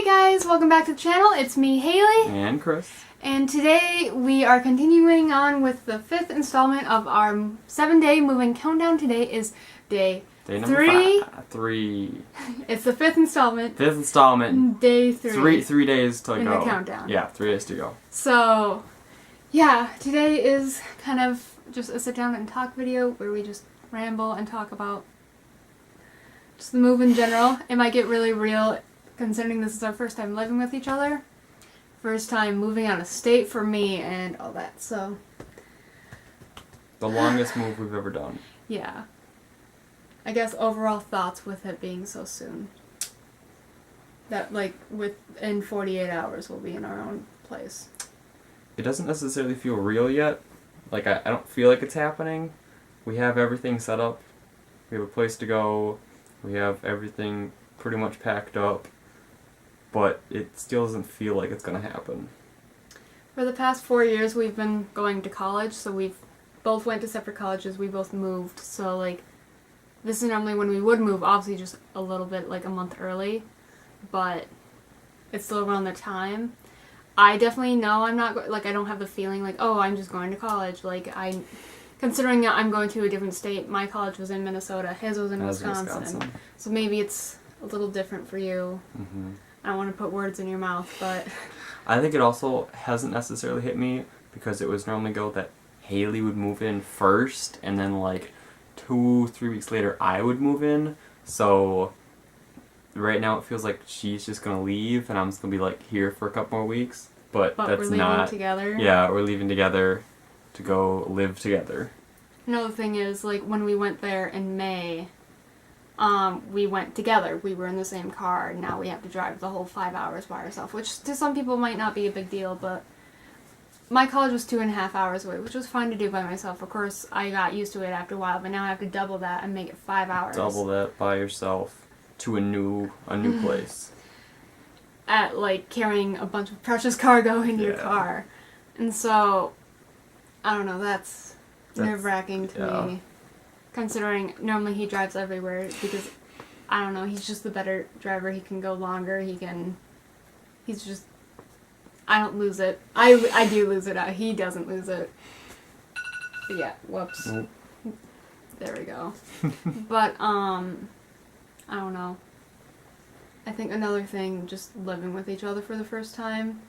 guys, welcome back to the channel. It's me, Haley. And Chris. And today we are continuing on with the 5th installment of our 7-day moving countdown. Today is day number 3. 3. It's the 5th installment. 5th installment. Day 3. 3 days to in go. the countdown. Yeah, 3 days to go. So, yeah, today is kind of just a sit down and talk video where we just ramble and talk about just the move in general. It might get really real considering this is our first time living with each other. First time moving out of state for me and all that, so. The longest move we've ever done. Yeah. I guess overall thoughts with it being so soon. That, like, within 48 hours we'll be in our own place. It doesn't necessarily feel real yet. Like, I don't feel like it's happening. We have everything set up. We have a place to go. We have everything pretty much packed up. But it still doesn't feel like it's going to happen. For the past 4 years we've been going to college, so we've both went to separate colleges, we both moved, so like this is normally when we would move, obviously just a little bit like a month early, but it's still around the time. I definitely know I'm not, like I don't have the feeling like, oh, I'm just going to college, like considering that I'm going to a different state, my college was in Minnesota, his was in Wisconsin, so maybe it's a little different for you. Mm-hmm. I don't want to put words in your mouth, but I think it also hasn't necessarily hit me because it was normally go that Haley would move in first and then like 2-3 weeks later I would move in. So right now it feels like she's just gonna leave and I'm just gonna be like here for a couple more weeks. But that's we're leaving not together. Yeah, we're leaving together to go live together. Another thing is like when we went there in May, we went together. We were in the same car. Now we have to drive the whole 5 hours by ourselves, which to some people might not be a big deal, but my college was 2.5 hours away, which was fine to do by myself. Of course, I got used to it after a while, but now I have to double that and make it 5 hours. Double that by yourself to a new place. At like carrying a bunch of precious cargo in your car. And so, I don't know, that's nerve-wracking to me. Considering normally he drives everywhere because, I don't know, he's just the better driver. He can go longer. He's just, I don't lose it. I do lose it out. He doesn't lose it. But yeah, whoops. Nope. There we go. But, I don't know. I think another thing, just living with each other for the first time.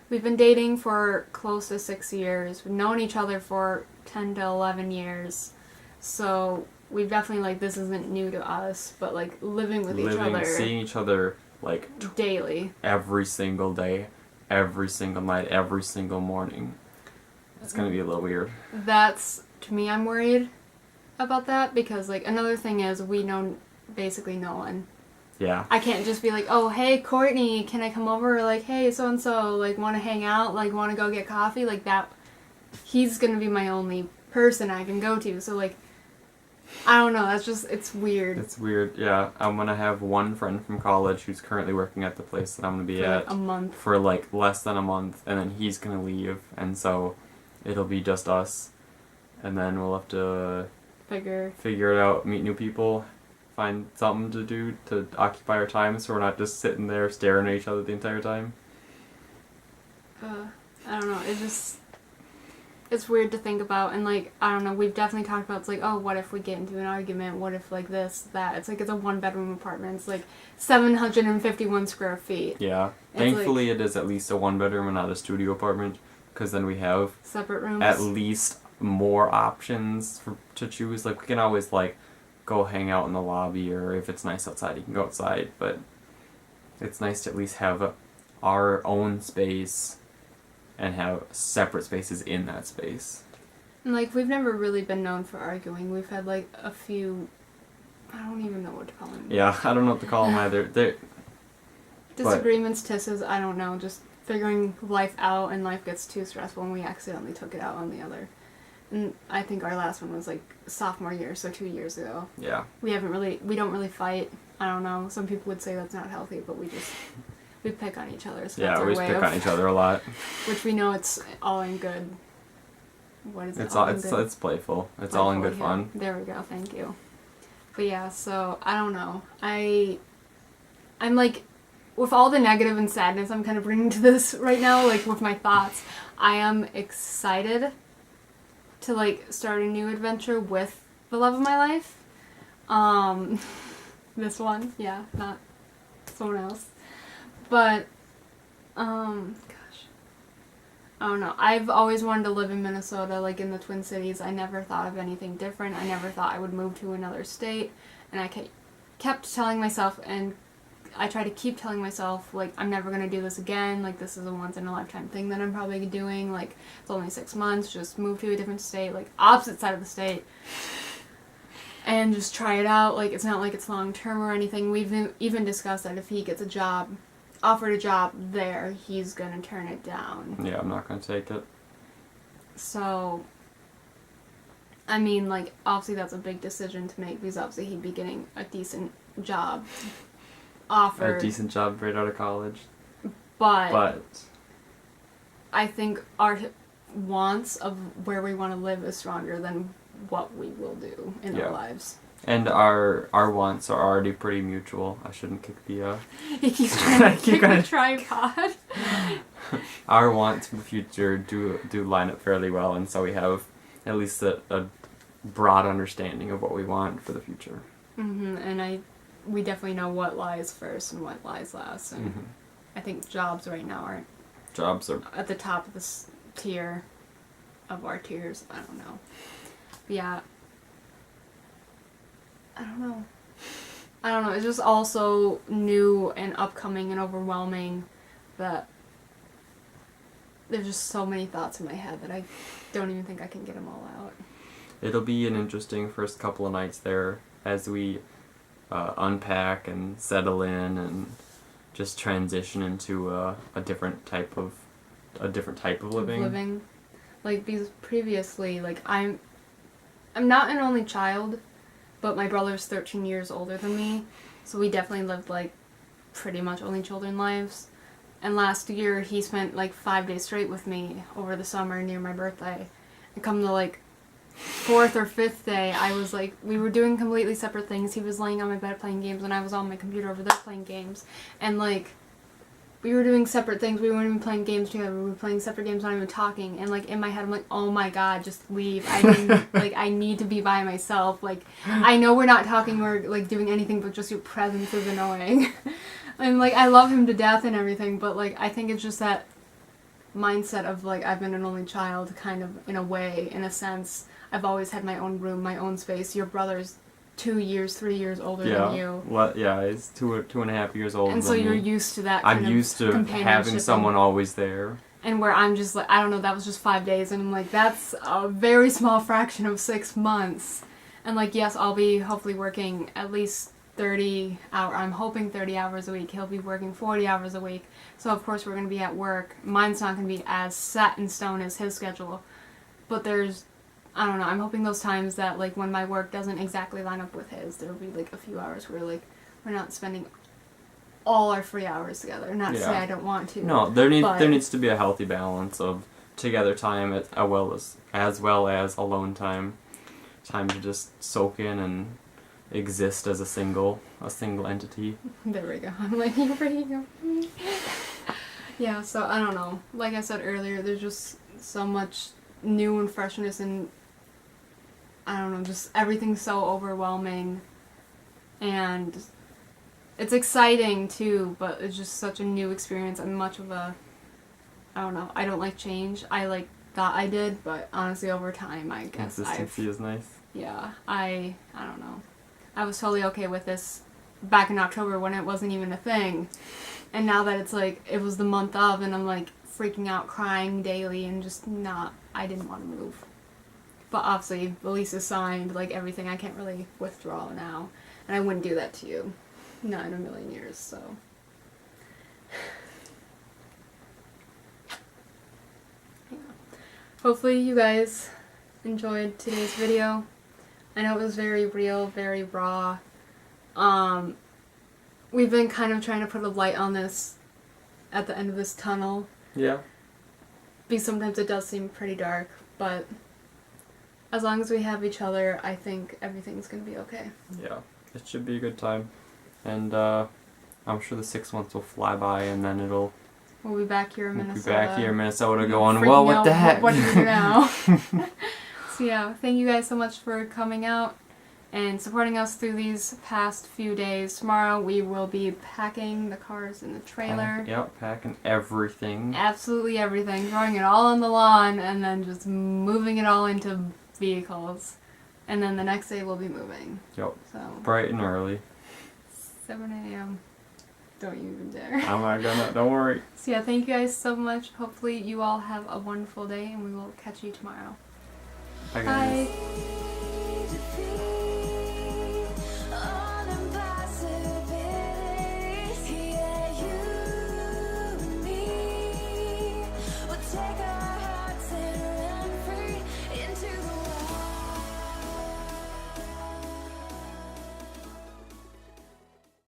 We've been dating for close to 6 years. We've known each other for 10 to 11 years. So we've definitely, like, this isn't new to us, but, like, living with each other. Seeing each other, like, daily. Every single day, every single night, every single morning. It's gonna be a little weird. That's, to me, I'm worried about that, because, like, another thing is we know basically no one. Yeah. I can't just be like, oh, hey, Courtney, can I come over? Or, like, hey, so-and-so, like, want to hang out? Like, want to go get coffee? Like, that, he's gonna be my only person I can go to, so, like, I don't know, that's just, it's weird. It's weird, yeah. I'm gonna have one friend from college who's currently working at the place that I'm gonna be at. Like a month. For, like, less than a month, and then he's gonna leave, and so it'll be just us. And then we'll have to figure it out, meet new people, find something to do to occupy our time so we're not just sitting there staring at each other the entire time. I don't know, it's weird to think about, and like, I don't know, we've definitely talked about, it's like, oh, what if we get into an argument, what if like this, that, it's like, it's a 1-bedroom apartment, it's like 751 square feet. Yeah, it's thankfully like, it is at least a 1-bedroom and not a studio apartment, because then we have separate rooms. At least more options to choose, like we can always like go hang out in the lobby, or if it's nice outside you can go outside, but it's nice to at least have our own space and have separate spaces in that space. And like, we've never really been known for arguing. We've had like a few, I don't even know what to call them. Yeah, I don't know what to call them either. Disagreements, tisses, I don't know, just figuring life out, and life gets too stressful and we accidentally took it out on the other. And I think our last one was like sophomore year, so 2 years ago. Yeah. We don't really fight. I don't know, some people would say that's not healthy, but we pick on each other. So yeah, we just pick on each other a lot. Which we know it's all in good. What is it? It's playful. It's all in good fun. There we go. Thank you. But yeah, so I don't know. I'm like with all the negative and sadness I'm kind of bringing to this right now, like with my thoughts, I am excited to like start a new adventure with the love of my life. This one, yeah, not someone else. But, gosh, I don't know. I've always wanted to live in Minnesota, like in the Twin Cities. I never thought of anything different. I never thought I would move to another state. And I kept telling myself, and I try to keep telling myself, like, I'm never going to do this again. Like, this is a once-in-a-lifetime thing that I'm probably doing. Like, it's only 6 months. Just move to a different state, like, opposite side of the state. And just try it out. Like, it's not like it's long-term or anything. We've even discussed that if he gets offered a job there, he's going to turn it down. Yeah, I'm not going to take it. So, I mean, like, obviously that's a big decision to make because obviously he'd be getting a decent job offered. A decent job right out of college. But I think our wants of where we want to live is stronger than what we will do in our lives. And our wants are already pretty mutual. I shouldn't kick the He keeps trying to kick the tripod. Our wants for the future do line up fairly well, and so we have at least a broad understanding of what we want for the future. And we definitely know what lies first and what lies last. And I think jobs right now are at the top of this tier of our tiers. I don't know. But yeah. I don't know. It's just all so new and upcoming and overwhelming that there's just so many thoughts in my head that I don't even think I can get them all out. It'll be an interesting first couple of nights there as we unpack and settle in and just transition into a different type of living. Like, because previously, like, I'm not an only child, but my brother's 13 years older than me, so we definitely lived, like, pretty much only children lives. And last year, he spent, like, 5 days straight with me over the summer near my birthday. And come to, like, 4th or 5th day, I was, like, we were doing completely separate things. He was laying on my bed playing games, and I was on my computer over there playing games. And, like, we were doing separate things. We weren't even playing games together. We were playing separate games, not even talking. And, like, in my head, I'm like, oh my god, just leave. I need to be by myself. Like, I know we're not talking or, like, doing anything, but just your presence is annoying. And, like, I love him to death and everything, but, like, I think it's just that mindset of, like, I've been an only child, kind of, in a way, in a sense. I've always had my own room, my own space. Your brother's 3 years older than you. He's 2.5 years older and than so me. you're used to that I'm used to having someone always there. And where I'm just like, I don't know, that was just 5 days, and I'm like, that's a very small fraction of 6 months. And like, yes, I'll be hopefully working at least 30 hours, I'm hoping 30 hours a week. He'll be working 40 hours a week. So of course we're going to be at work. Mine's not going to be as set in stone as his schedule. But there's, I don't know, I'm hoping those times that, like, when my work doesn't exactly line up with his, there'll be, like, a few hours where, like, we're not spending all our free hours together. Not to say I don't want to. No, there needs to be a healthy balance of together time as well as alone time. Time to just soak in and exist as a single entity. There we go. I'm like, you're breaking up. Yeah, so I don't know. Like I said earlier, there's just so much new and freshness, and I don't know, just everything's so overwhelming, and it's exciting too, but it's just such a new experience and much of a, I don't know, I don't like change. I thought I did, but honestly over time I guess Consistency is nice. Yeah, I don't know. I was totally okay with this back in October when it wasn't even a thing. And now that it's like, it was the month of, and I'm like freaking out, crying daily, and just I didn't want to move. But obviously, the lease is signed, like everything, I can't really withdraw now. And I wouldn't do that to you. Not in a million years, so. Yeah. Hopefully you guys enjoyed today's video. I know it was very real, very raw. We've been kind of trying to put a light on this at the end of this tunnel. Yeah. Because sometimes it does seem pretty dark, but as long as we have each other, I think everything's going to be okay. Yeah, it should be a good time. And I'm sure the 6 months will fly by, and then We'll be back here in we'll Minnesota. be back here in Minnesota going, freaking well, what out, the heck? What do we do now? So yeah, thank you guys so much for coming out and supporting us through these past few days. Tomorrow we will be packing the cars in the trailer. Yep, packing everything. Absolutely everything. Throwing it all on the lawn and then just moving it all into vehicles. And then the next day we'll be moving. Yep. So Bright and early. 7 a.m. Don't you even dare. I'm not gonna, don't worry. So yeah, thank you guys so much. Hopefully you all have a wonderful day and we will catch you tomorrow. Bye, guys. Bye.